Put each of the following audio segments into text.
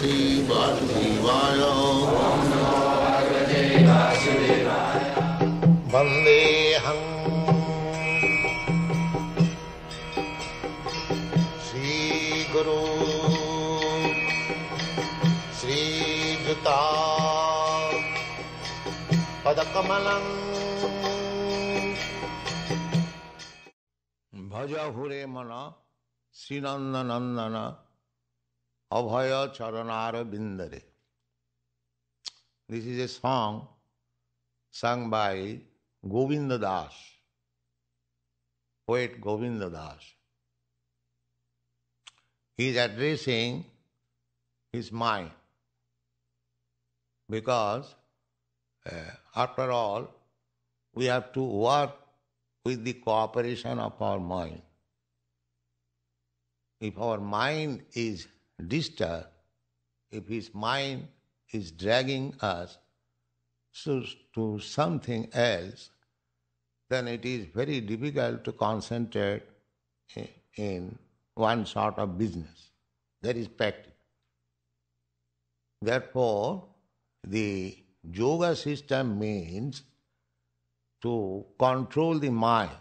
Shri Vasudevaya. Vandeham Shri Guru Shri Juta Padakamalam Bhaja Hure Mana Srinanda Nandana Abhaya Charanara Bindare. This is a song sung by Govinda Das, poet Govinda Das. He is addressing his mind because after all we have to work with the cooperation of our mind. If our mind is disturbed, if his mind is dragging us to something else, then it is very difficult to concentrate in one sort of business. That is practical. Therefore, the yoga system means to control the mind.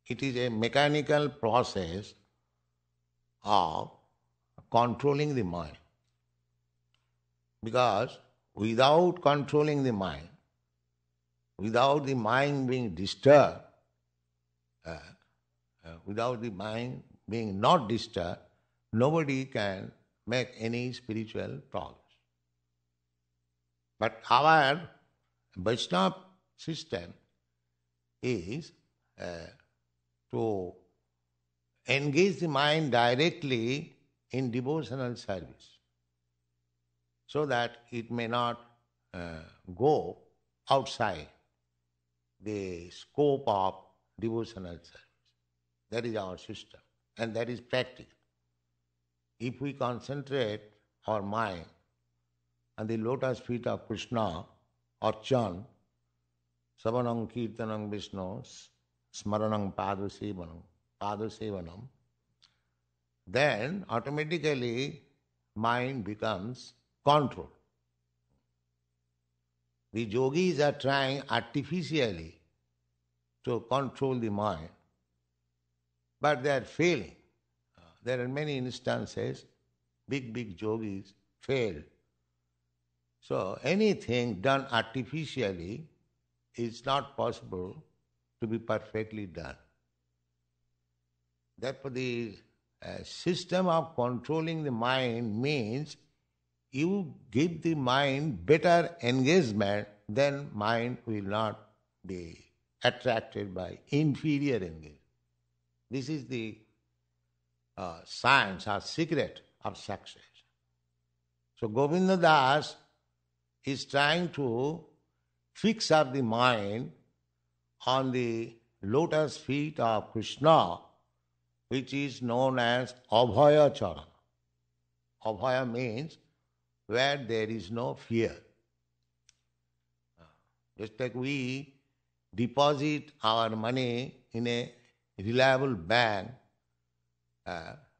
It is a mechanical process of controlling the mind. Because without controlling the mind, without the mind being disturbed, without the mind being not disturbed, nobody can make any spiritual progress. But our Vaishnava system is to engage the mind directly in devotional service, so that it may not go outside the scope of devotional service. That is our system, and that is practical. If we concentrate our mind on the lotus feet of Krishna, Archan, Savanam Kirtanam Vishnu, Smaranam Padasevanam, then automatically mind becomes controlled. The yogis are trying artificially to control the mind, but they are failing. There are many instances, big yogis failed. So anything done artificially is not possible to be perfectly done. Therefore, the system of controlling the mind means you give the mind better engagement, then mind will not be attracted by inferior engagement. This is the science or secret of success. So Govinda Das is trying to fix up the mind on the lotus feet of Krishna, which is known as Abhaya Charana. Abhaya means where there is no fear. Just like we deposit our money in a reliable bank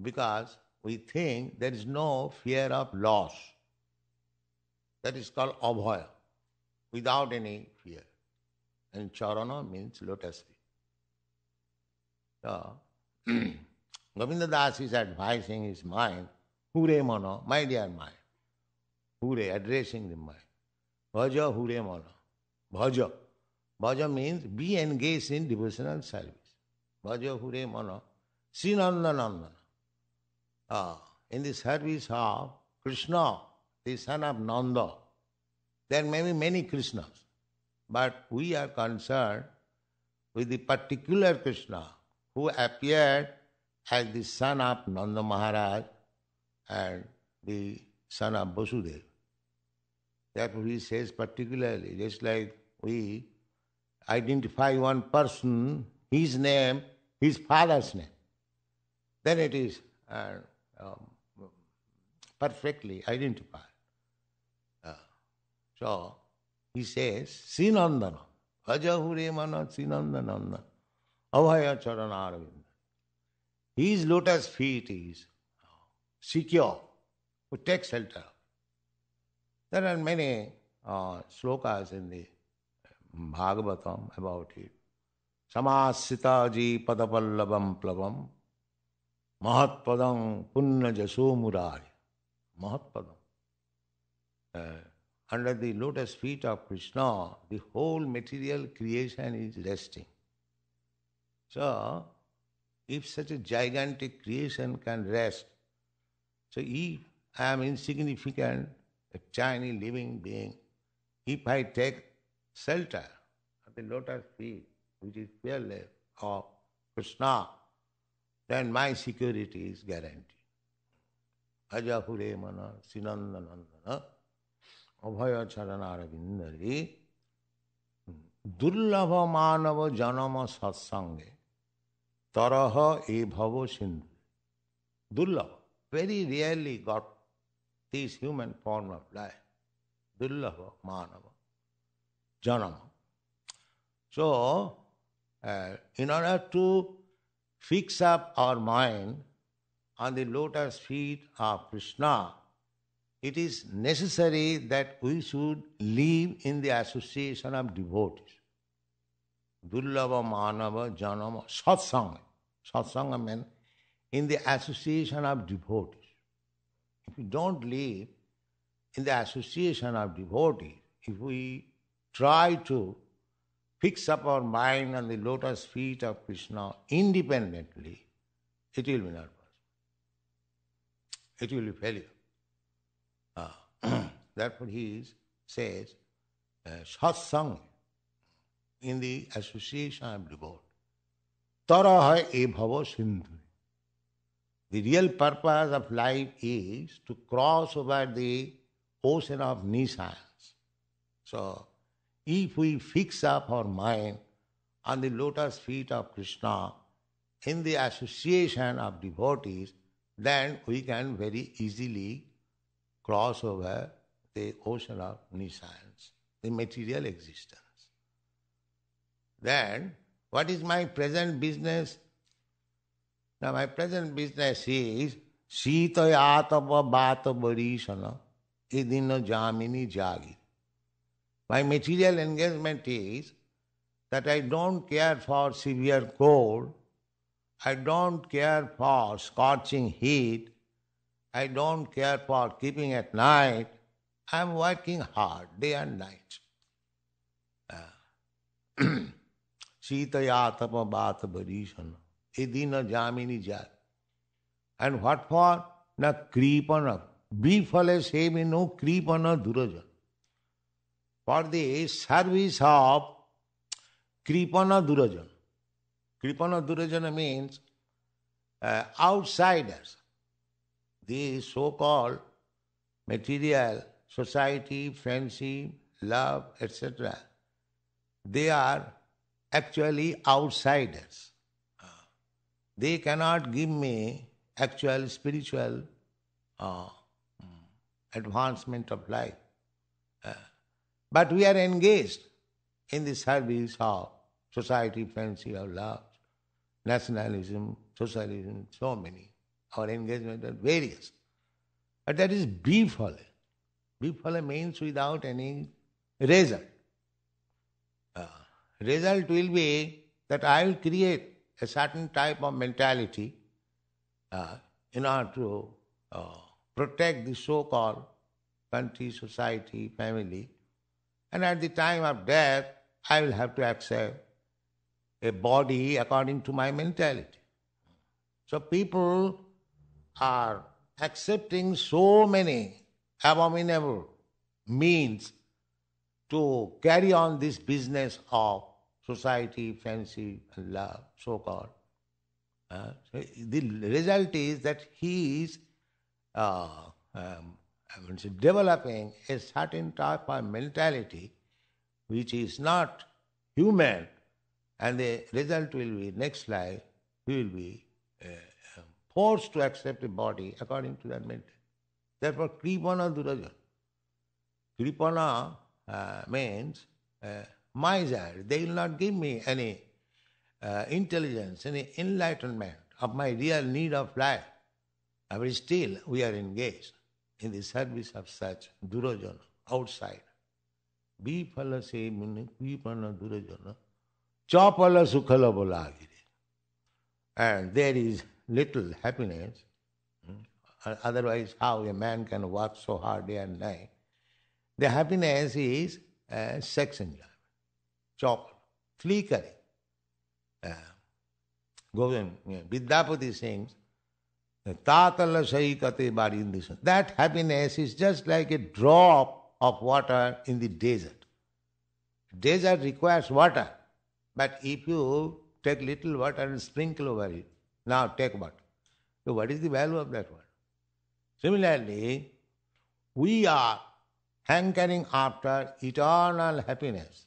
because we think there is no fear of loss. That is called Abhaya, without any fear. And Charana means lotus feet. So, Govinda Das is advising his mind, Hure Mana, my dear mind. Hure, addressing the mind. Bhaja Hure Mana. Bhaja. Bhaja means be engaged in devotional service. Bhaja Hure Mana. Srinanda Nandana. In the service of Krishna, the son of Nanda. There may be many Krishnas, but we are concerned with the particular Krishna who appeared as the son of Nanda Maharaj and the son of Vasudeva. Therefore he says particularly, just like we identify one person, his name, his father's name, then it is perfectly identified. So he says, Srinandana, Ajahure Mana Srinandananda, Abhaya Charanaravinda. His lotus feet is secure. who take shelter. There are many slokas in the Bhagavatam about it. Samasita ji padapallabam plavam mahatpadam punna jaso murari. Mahatpadam. Under the lotus feet of Krishna, the whole material creation is resting. So, if such a gigantic creation can rest, so if I am insignificant, a tiny living being, if I take shelter at the lotus feet, which is fearless of Krishna, then my security is guaranteed. Ajahure mana sinandanandana abhaya charanara vindari durlabha manava janama satsange taraha e bhavo sindhu. Durlabha, very rarely got this human form of life. Durlabha manava janama. So, in order to fix up our mind on the lotus feet of Krishna, it is necessary that we should live in the association of devotees. Durlabha manava janama satsanga. Satsanga means in the association of devotees. If we don't live in the association of devotees, if we try to fix up our mind on the lotus feet of Krishna independently, it will be not possible. It will be failure. Therefore he says, satsang, in the association of devotees. Taraha e bhava sindhu. The real purpose of life is to cross over the ocean of nescience. So, if we fix up our mind on the lotus feet of Krishna in the association of devotees, then we can very easily cross over the ocean of nescience, the material existence. Then, what is my present business? Now, my present business is Sita Yatava Bata Barishana Idina Jamini Jagi. My material engagement is that I don't care for severe cold, I don't care for scorching heat, I don't care for keeping at night. I am working hard day and night. Sita Yatava Bata Barishana Idina Jamini Jag. And what for? Na kripana. Bifale semi no kripana durajan. For the service of kripana durajan. Kripana durajana means outsiders. The so-called material, society, friendship, love, etc. They are actually outsiders. They cannot give me actual spiritual advancement of life. But we are engaged in the service of society, friendship, of love, nationalism, socialism, so many. Our engagement are various. But that is bifale. Bifale means without any result. Result will be that I will create a certain type of mentality in order to protect the so-called country, society, family. And at the time of death, I will have to accept a body according to my mentality. So people are accepting so many abominable means to carry on this business of society, friendship, and love, so-called. So the result is that he is developing a certain type of mentality which is not human, and the result will be next life he will be forced to accept a body according to that mentality. Therefore, kripana durajan. Kripana means miser. They will not give me any intelligence, any enlightenment of my real need of life. But still, we are engaged in the service of such durajana outside. Biphala se mune kvipana durajana chapala sukhala bolagire. And there is little happiness. Otherwise, how a man can work so hard day and night? The happiness is sex enjoyment, chopper, flickering. Govind, Vidyapati sings, Tatala Saikate Barindisa. That happiness is just like a drop of water in the desert. Desert requires water, but if you take little water and sprinkle over it, now take water. So what is the value of that water? Similarly, we are hankering after eternal happiness.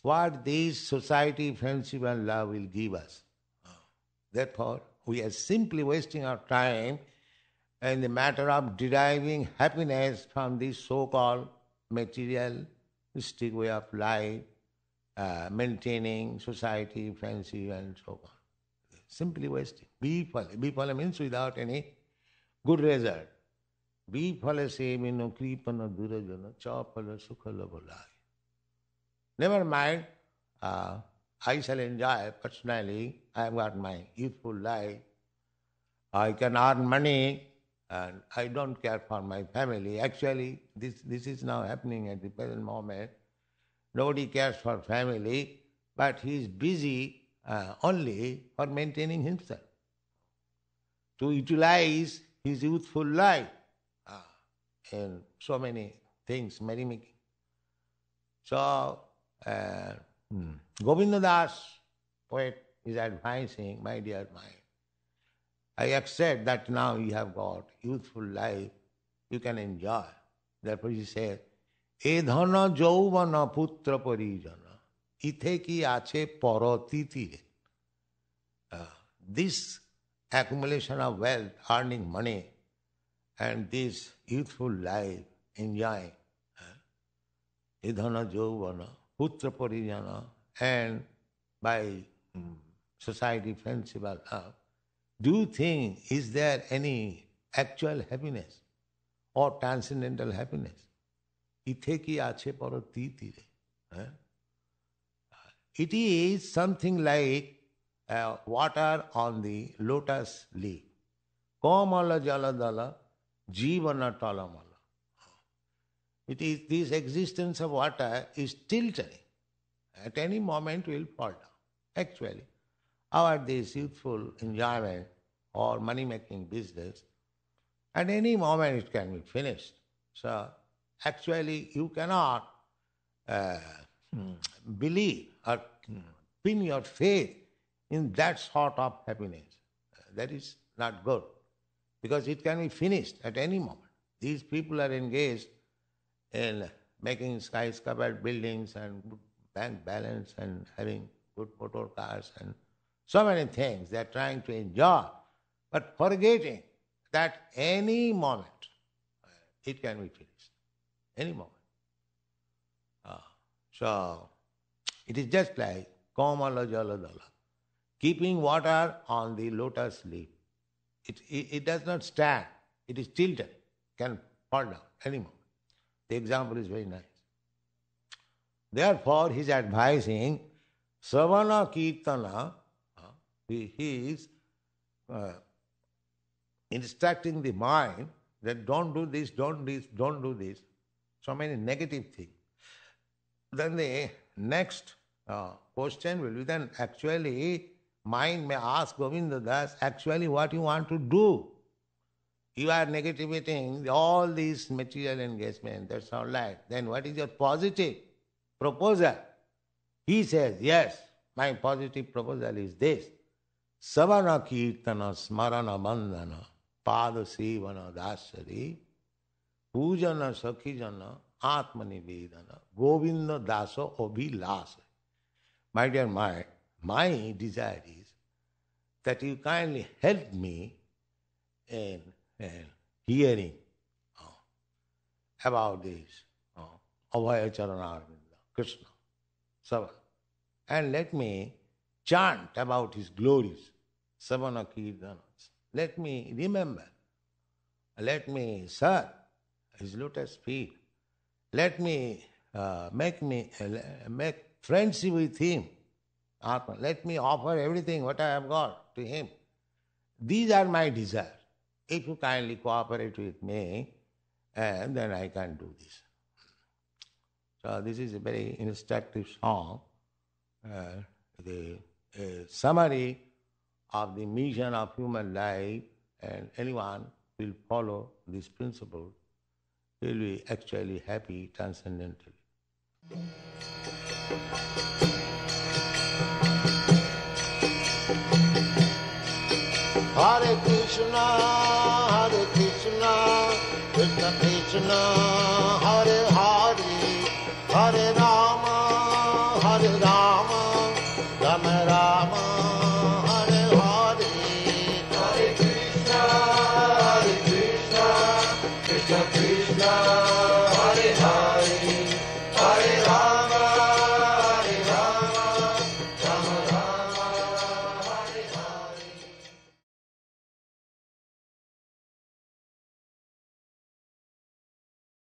What this society, friendship and love will give us. Therefore, we are simply wasting our time in the matter of deriving happiness from this so-called materialistic way of life, maintaining society, friendship and so on. Simply wasting. Biphala. Biphala means without any good result. Biphala se mino kripana durajana chapala sukhala bolai. Never mind, I shall enjoy personally. I have got my youthful life. I can earn money and I don't care for my family. Actually, this is now happening at the present moment. Nobody cares for family, but he is busy only for maintaining himself. To utilize his youthful life in so many things, merrymaking. So, Govinda Das, poet, is advising, my dear mind, I accept that now you have got youthful life, you can enjoy. Therefore he says, E dhana jauvana putra parijana, ithe ki ache paratiti. This accumulation of wealth, earning money, and this youthful life, enjoying, E dhana jauvana putra parijana, and by society, friendship, or love, do you think, is there any actual happiness or transcendental happiness? Ithe ki ache paratiti. It is something like water on the lotus leaf. Kamala jaladala jivana talamala. It is this existence of water is tilting. At any moment will fall down. Actually, our this youthful enjoyment or money-making business, at any moment it can be finished. So, actually, you cannot believe or pin your faith in that sort of happiness. That is not good, because it can be finished at any moment. These people are engaged in making skyscraper buildings and bank balance and having good motor cars and so many things they are trying to enjoy, but forgetting that any moment it can be finished. Any moment. So, it is just like Kamala Jaladala, keeping water on the lotus leaf. It does not stand. It is tilted, can fall down any moment. The example is very nice. Therefore, he is advising Savana Kirtana, he is instructing the mind that don't do this, don't do this. So many negative things. Then the next question will be then actually mind may ask Govinda Das, actually what you want to do? You are negativating all these material engagement, that's all right. Then what is your positive proposal? He says, yes, my positive proposal is this. Savana kirtana smarana bandhana pada sevana dasari pujana sakhijana atmanivedana govinda daso abhilasa. My dear mind, my desire is that you kindly help me in hearing about this Abhaya Charanarvinda, Krishna, Sava, and let me chant about his glories, Savana Kirtanas. Let me remember Let me serve his lotus feet. Let me make friendship with him. Atma. Let me offer everything what I have got to him. These are my desires. If you kindly cooperate with me, and then I can do this. So this is a very instructive song, the summary of the mission of human life, and anyone will follow this principle will be actually happy transcendentally. Hare Krishna, Krishna Krishna, Hare Hare, Hare Rama, Rama Rama, Hare Hare, Hare Krishna, Krishna Krishna.